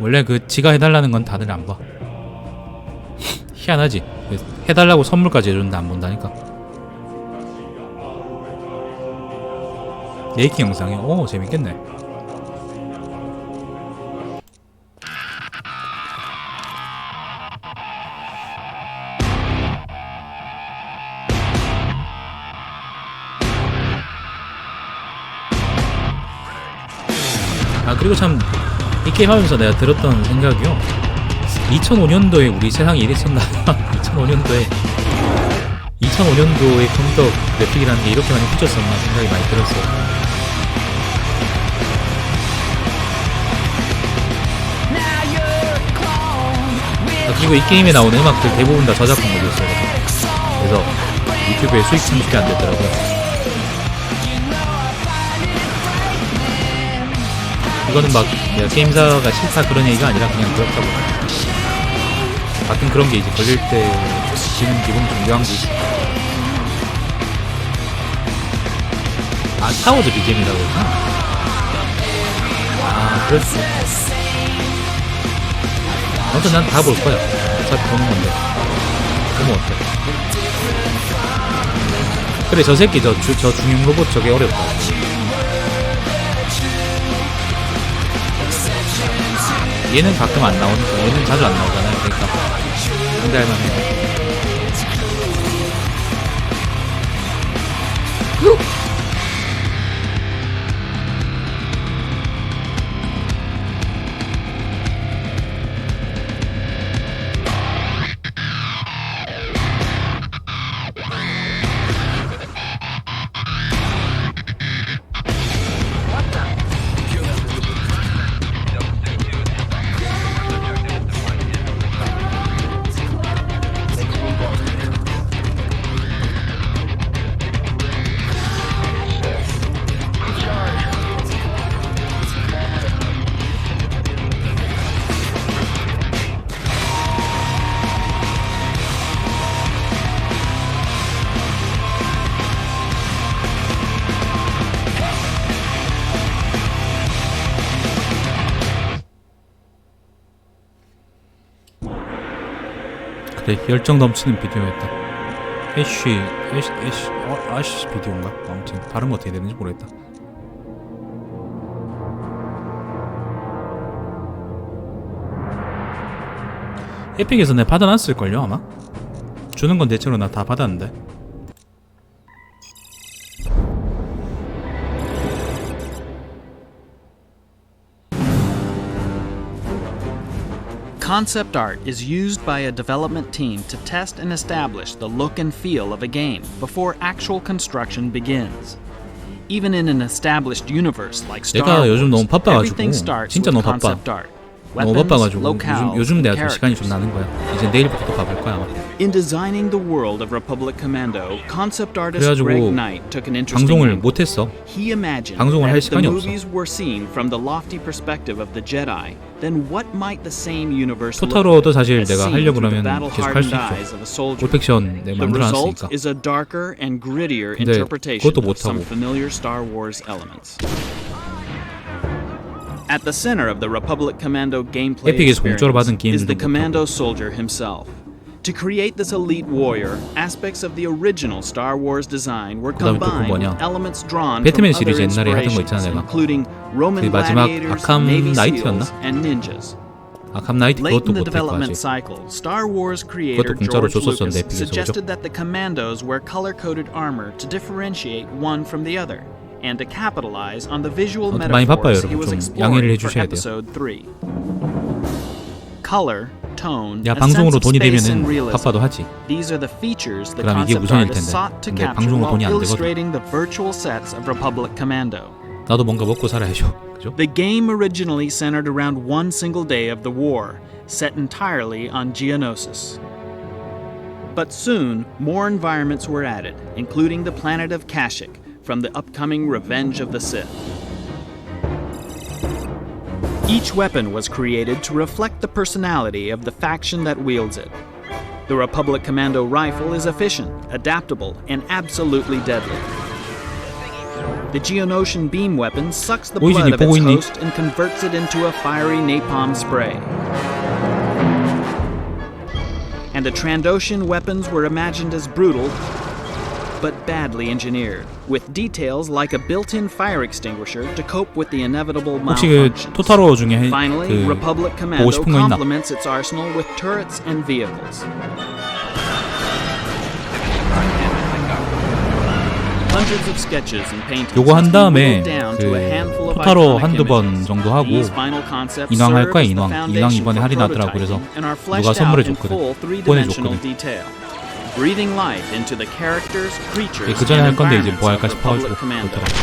원래 그 지가 해달라는 건 다들 안 봐. 희한하지. 해달라고 선물까지 해줬는데 안 본다니까. 메이킹 영상이요? 오, 재밌겠네. 아, 그리고 참 이 게임 하면서 내가 들었던 생각이요, 2005년도에 우리 세상이 이랬었나. 2005년도에 컴퓨터 그래픽이라는 게 이렇게 많이 후졌었나 생각이 많이 들었어요. 그리고 이 게임에 나오는 음악들 대부분 다 저작권 걸렸어요. 그래서 유튜브에 수익 창출이 안 됐더라고요. 이거는 막 내가 게임사가 싫다 그런 얘기가 아니라 그냥 그렇다고. 가끔 그런 게 이제 걸릴 때 지는 기분이 좀 묘한 게 있어. 아, 스타워즈 BGM이라고 했나? 아, 그렇지. 아무튼 난 다 볼 거야. 어차피 보는 건데. 그러면 어때? 그래, 저 새끼 저 중형 로봇 저게 어렵다. 얘는 가끔 안 나오니까. 얘는 자주 안 나오잖아요. 그러니까 상대할 만해. 그래, 열정 넘치는 비디오였다. 아쉬 비디오인가? 아무튼 발음 어떻게 되는지 모르겠다. 에픽에서 내가 받아놨을걸요 아마? 주는 건 대체로 나 다 받았는데. Concept art is used by a development team to test and establish the look and feel of a game before actual construction begins. Even in an established universe like Star 내가 요즘 너무 Wars, 바빠가지고 everything starts 진짜 with 너무 바빠. concept art. 너무 Weapons, 바빠가지고 locales, 요즘 내가 좀 and 시간이 좀 characters. 나는 거야. 이제 내일부터 또 가볼 거야 아마. In designing the world of Republic Commando, concept artist 그래가지고 Greg Knight took an interesting 방송을 angle. 못했어. He imagined 방송을 that 할 if the 시간이 없어. movies were seen from the lofty perspective of the Jedi, then what might the same universe look 토타로도 like 사실 as 내가 seen 하려고 through the 그러면 계속 할 수 battle-hardened eyes 있죠. of a soldier? 올팩션 내가 The result 만들어놨으니까. is a darker and grittier 근데 interpretation 그것도 of some 못하고. familiar Star Wars elements. At the center of the Republic Commando gameplay 에픽에서 공짜로 받은 experience is the 게임들도 Commando soldier himself. To create this elite warrior, aspects of the original Star Wars design were 그다음에 또 그 combined 뭐냐, with elements drawn 배트맨 from other 시리즈 옛날에 하던 거 inspirations, 있잖아, 내가. including Roman 그 마지막 gladiators, 아캄 Navy 나이트였나? SEALs, and ninjas. 아캄 나이트 Late 그것도 in the 못했고 development 아직. cycle, Star Wars creator 그것도 공짜로 George 줬었었는데, Lucas 에픽에서, suggested 그죠? that the Commandos wear color-coded armor to differentiate one from the other, and to capitalize on the visual 아무튼 많이 바빠요, metaphors he 여러분. was 좀 양해를 exploring for 해주셔야 돼요. Episode 3. Color, tone, 야, a sense 방송으로 of 돈이 space and 되면은 realism. 바빠도 하지. These are the features the 그럼 이게 concept 우선일 artist 텐데. sought to 근데 capture 방송으로 while 돈이 안 되거든. illustrating the virtual sets of Republic Commando. 나도 뭔가 먹고 살아야죠. 그죠? The game originally centered around one single day of the war, set entirely on Geonosis. But soon, more environments were added, including the planet of Kashyyyk from the upcoming Revenge of the Sith. Each weapon was created to reflect the personality of the faction that wields it. The Republic Commando rifle is efficient, adaptable, and absolutely deadly. The Geonosian beam weapon sucks the 오이지, blood 니 of its 보고 있니? host and converts it into a fiery napalm spray. And the Trandoshan weapons were imagined as brutal, but badly engineered, with details like a built-in fire extinguisher to cope with the inevitable 혹시 그 malfunctions. 토타로 중에 Finally, 그 Republic 보고 Commando 싶은 거 있나? complements its arsenal with turrets and vehicles. Hundreds of sketches and paintings 요거 한 다음에 down 그 to a handful of 토타로 iconic 한두 번 images. 정도 하고 These final concepts 인왕 할 serve 거야 as the 인왕 foundation 이번에 for 할인하더라고 그래서 prototyping and are 누가 fleshed 선물해 out in 줬거든 full three-dimensional 보내줬거든 detail, breathing life into the characters, creatures, 그 전에 할 and 건데 이제 environments 뭐 of 할까 싶어가지고 Republic Commando. 그렇더라고.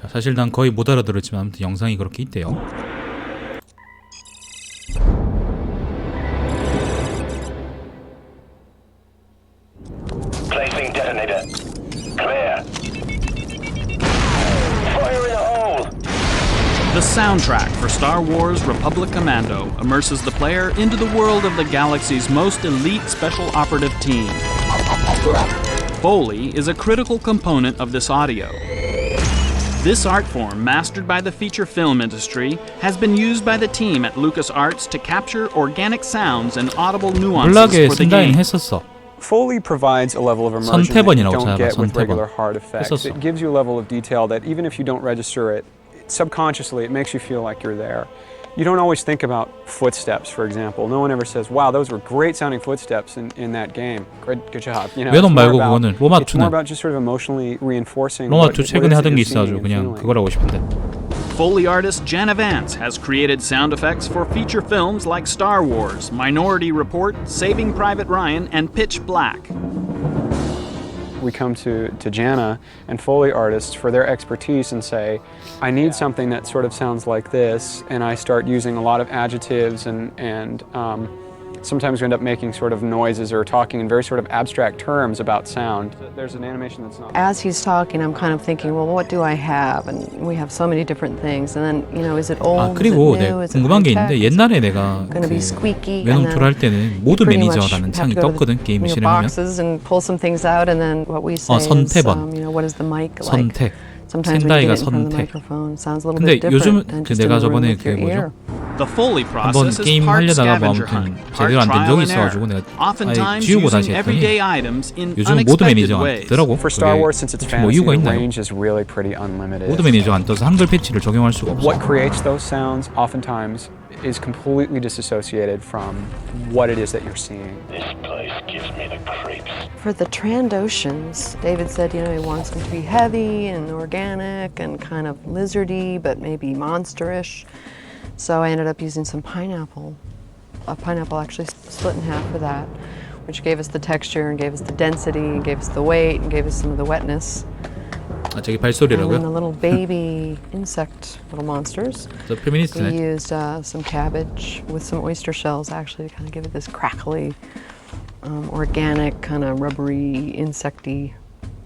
자, 사실 난 거의 못 알아들었지만 아무튼 영상이 그렇게 있대요. Placing detonator. Clear. Fire in the hole. The soundtrack for Star Wars Republic Commando immerses the player into the world of the galaxy's most elite special operative team. Foley is a critical component of this audio. This art form, mastered by the feature film industry, has been used by the team at LucasArts to capture organic sounds and audible nuances 몰락에 for the 쓴다인 game. 했었어. Foley provides a level of immersion that you 선택번이라고 don't 찾아봐, get with 선택번. regular hard effects. 했었어. It gives you a level of detail that even if you don't register it, subconsciously it makes you feel like you're there. You don't always think about footsteps, for example. No one ever says, wow, those were great sounding footsteps in that game. Good job. You know, 외놈 it's more 말고 about- 그거는 it's more 로마2는 about just sort of emotionally reinforcing 로마2 what 최근에 it is that 하던 게 you're 있어가지고 seeing and 그냥 feeling. 그걸 하고 싶은데 Foley artist Jana Vance has created sound effects for feature films like Star Wars, Minority Report, Saving Private Ryan, and Pitch Black. We come to Jana and Foley artists for their expertise and say, I need something that sort of sounds like this, and I start using a lot of adjectives and sometimes we end up making sort of noises or talking in very sort of abstract terms about sound. There's an animation that's not... As he's talking, I'm kind of thinking, well, what do I have? And we have so many different things. And then, you know, is it old? 아 Is it 그리고 new? Is it 궁금한 게 high-tech? 있는데 옛날에 내가 Gonna be 그 squeaky, and 외놈 then 할 때는 모드 pretty much 매니저라는 have 창이 to go to 떴거든 게임 your 실행하면 boxes and pull some things out, and then what we say 선택번. is, you know, what is the mic like? 선택 Sometimes when you 샌다이가 get it in front of the 선택. microphone, it sounds a little 근데 bit different 요즘은 than 그 just in 내가 the room 저번에 with 그 your ear. 뭐죠? The Foley 한번 process is 게임 part 하려다가 뭐 scavenger 아무튼 hunt, part 제대로 안 된 trial 적이 and error, 있어가지고 내가 아예 oftentimes 지우고 using 다시 everyday 했더니 items in 요즘 모드 unexpected 매니저 안 ways. 뜨더라고. For Star 그게 Wars, since it's 혹시 뭐 fantasy, 이유가 the 있나요? range is really pretty unlimited. 모드 매니저 안 떠서 한글 패치를 적용할 수가 없어. What creates those sounds oftentimes is completely disassociated from what it is that you're seeing. This place gives me the creeps. For the Trandoshans, David said, you know, he wants them to be heavy and organic and kind of lizardy, but maybe monsterish. So I ended up using some pineapple. A pineapple actually split in half for that, which gave us the texture and gave us the density and gave us the weight and gave us some of the wetness. 아 저기 And then the 발소리라고요? little baby insect little monsters. 저 We 페미니스트네. used some cabbage with some oyster shells actually to kind of give it this crackly, organic, kind of rubbery, insecty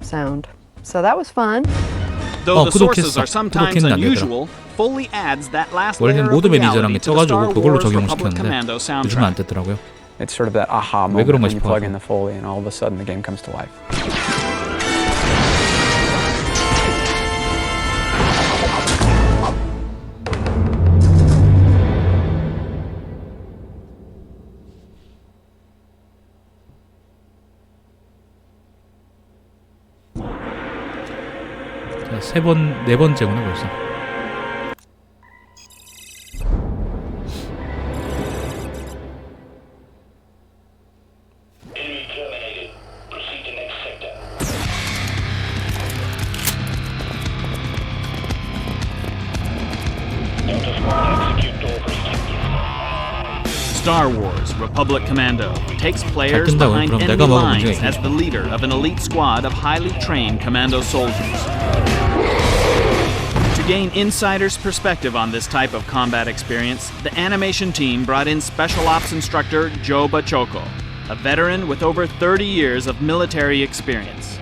sound. So that was fun. Though the sources 구독했어. are sometimes 구독했나, unusual, Foley adds that last 원래는 layer of 모드 매니저랑 reality to the Star 떠가지고 그걸로 Wars Republic 적용시켰는데 Commando 요즘은 안 soundtrack. 됐더라고요. It's sort of that aha 왜 moment 그런가 when you plug 싶어서. in the Foley and all of a sudden the game comes to life. 네 번째구나 벌써. Enemy terminated. Proceed to next sector. Delta Squad, execute door objectives. Star Wars Republic Commando takes players 뜬다고요? behind 그럼 enemy 내가 먹은 lines 문제가 as the leader of an elite squad of highly trained commando soldiers. To gain insider's perspective on this type of combat experience, the animation team brought in Special Ops instructor Joe Bachoco, a veteran with over 30 years of military experience.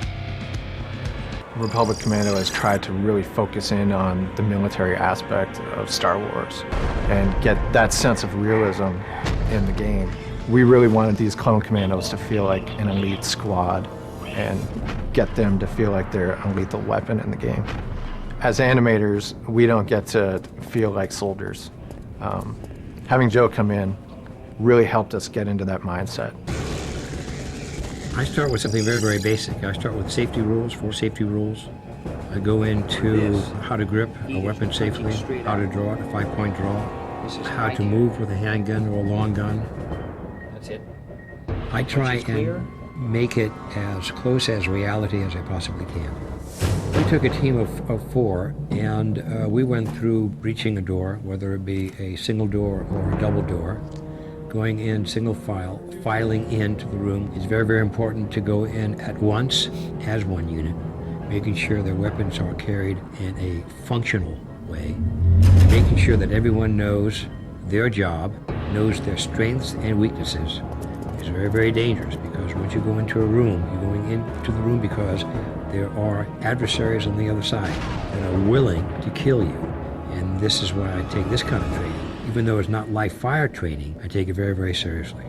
Republic Commando has tried to really focus in on the military aspect of Star Wars and get that sense of realism in the game. We really wanted these clone commandos to feel like an elite squad and get them to feel like they're a lethal weapon in the game. As animators, we don't get to feel like soldiers. Having Joe come in really helped us get into that mindset. I start with something very, very basic. I start with safety rules, 4 safety rules. I go into how to grip a weapon safely, how to draw it, a 5-point draw, how to move with a handgun or a long gun. That's it. I try and make it as close as reality as I possibly can. We took a team of 4 and we went through breaching a door, whether it be a single door or a double door, going in single file, filing into the room. It's very, very important to go in at once as one unit, making sure their weapons are carried in a functional way, making sure that everyone knows their job, knows their strengths and weaknesses. It's very, very dangerous because once you go into a room, you're going into the room because there are adversaries on the other side that are willing to kill you. And this is why I take this kind of training. Even though it's not live fire training, I take it very, very seriously.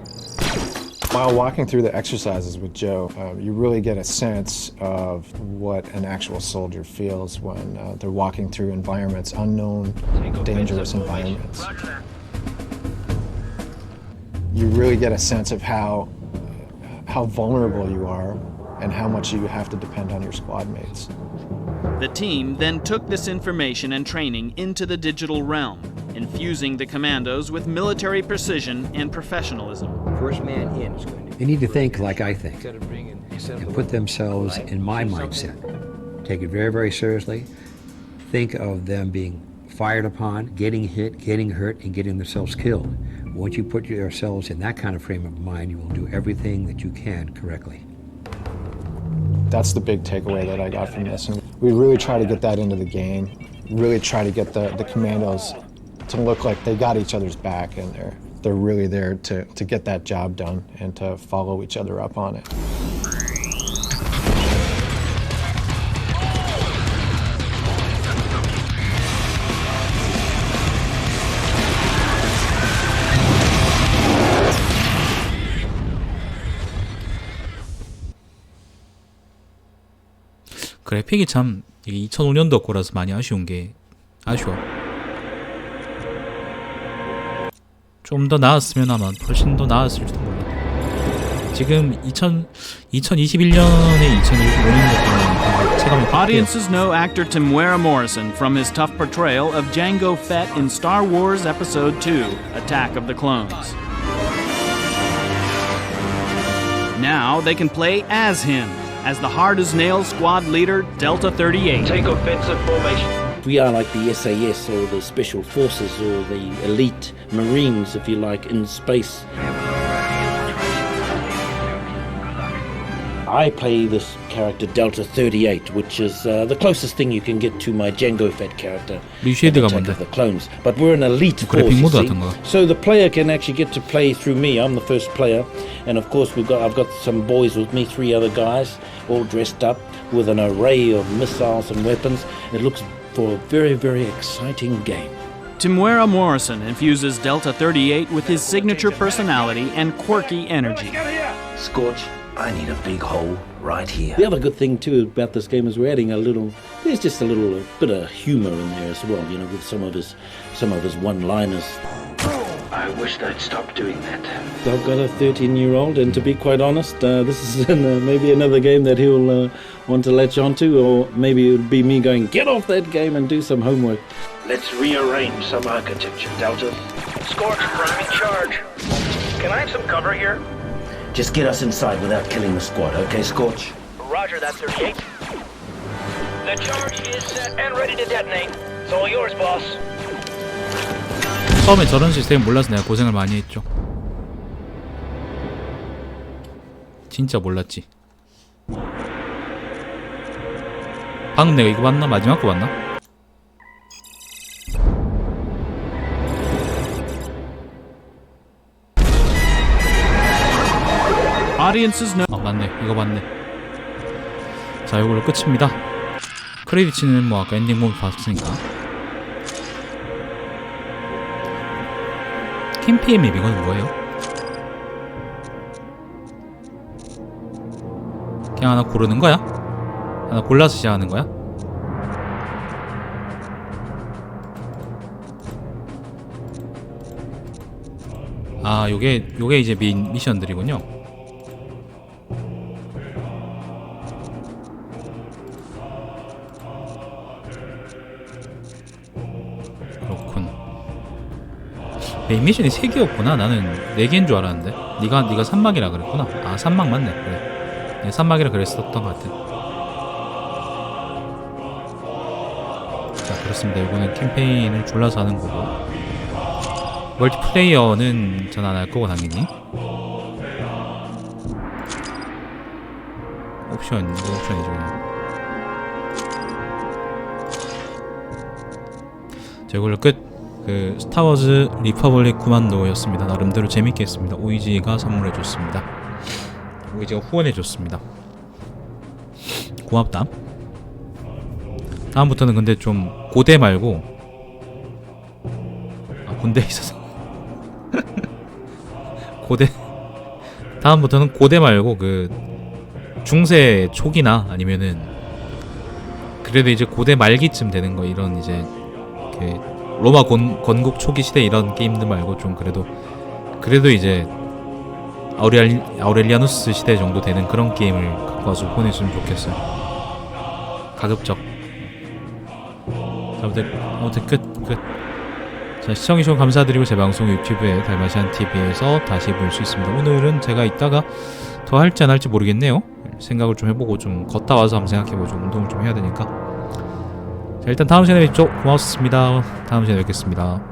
While walking through the exercises with Joe, you really get a sense of what an actual soldier feels when they're walking through environments, unknown, dangerous environments. You really get a sense of how vulnerable you are and how much you have to depend on your squad mates. The team then took this information and training into the digital realm, infusing the commandos with military precision and professionalism. First man in is going to. They need to think like I think Instead of bringing, and put themselves in my mindset. Take it very, very seriously. Think of them being fired upon, getting hit, getting hurt, and getting themselves killed. Once you put yourselves in that kind of frame of mind, you will do everything that you can correctly. That's the big takeaway that I got from this. And we really try to get that into the game, really try to get the commandos to look like they got each other's back and they're really there to get that job done and to follow each other up on it. 그래픽이 참 이게 2005년도 거라서 많이 아쉬운 게 아쉬워. 좀 더 나았으면 아마 훨씬 더 나았을지도 몰라. 지금 2021년에 2025년도 때는 체감이 바뀌어요. Audiences know actor Temuera Morrison from his tough portrayal of Jango Fett in Star Wars Episode II, Attack of the Clones. Now they can play as him, as the hard-as-nails squad leader, Delta 38. Take offensive formation. We are like the SAS or the Special Forces or the elite Marines, if you like, in space. I play this character Delta 38, which is the closest thing you can get to my Jango Fett character in Attack of the Clones. But we're an elite force, you see. So the player can actually get to play through me. I'm the first player. And of course I've got some boys with me, 3 other guys, all dressed up with an array of missiles and weapons. It looks for a very, very exciting game. Temuera Morrison infuses Delta 38 with his signature personality and quirky energy. Scorch, I need a big hole right here. The other good thing too about this game is we're adding there's just a little bit of humor in there as well, you know, with some of his one-liners. I wish they'd stop doing that. I've got a 13-year-old, and to be quite honest, this is maybe another game that he'll want to latch onto, or maybe it would be me going, get off that game and do some homework. Let's rearrange some architecture, Delta. Scorch, priming charge. Can I have some cover here? Just get us inside without killing the squad, okay, Scorch? Roger that, 38. The charge is set and ready to detonate. It's all yours, boss. 처음에 저런 시스템 몰라서 내가 고생을 많이 했죠. 진짜 몰랐지. 방금 내가 이거 봤나? 마지막 거 봤나? Audiences know. 맞네. 이거 봤네. 자, 이걸로 끝입니다. 크레디츠는 뭐 아까 엔딩 보면 봤으니까. 캠피의 맵 이건 뭐예요? 그냥 하나 고르는 거야? 하나 골라서 시작하는 거야? 아, 요게 이제 미션들이군요. 그렇군. 메인 미션이 3개였구나. 나는 4개인 줄 알았는데. 네가 산막이라 그랬구나. 아, 산막 맞네. 그래. 네, 산막이라 그랬었던 것 같아. 자, 그렇습니다. 이거는 캠페인을 골라서 하는 거고. 멀티플레이어는 전 안 할 거고, 당연히. 옵션, 이거 옵션이죠, 그냥. 자, 이걸로 끝. 그 스타워즈 리퍼블릭 코만도였습니다. 나름대로 재밌게 했습니다. 오이지가 선물해줬습니다. 오이지가 후원해줬습니다. 고맙다. 다음부터는 근데 좀 고대 말고, 아, 군대에 있어서 고대, 다음부터는 고대 말고 그 중세 초기나 아니면은 그래도 이제 고대 말기쯤 되는 거, 이런 이제 그 로마 건국 초기 시대 이런 게임들 말고 좀 그래도 이제 아우렐리아누스 시대 정도 되는 그런 게임을 갖고 와서 보내주면 좋겠어요. 가급적. 아무튼 끝. 자, 시청해주셔서 감사드리고, 제 방송 유튜브에 달마시안TV에서 다시 볼 수 있습니다. 오늘은 제가 이따가 더 할지 안 할지 모르겠네요. 생각을 좀 해보고, 좀 걷다 와서 한번 생각해보고, 좀 운동을 좀 해야 되니까. 자, 일단 다음 시간에 뵙죠. 고맙습니다. 다음 시간에 뵙겠습니다.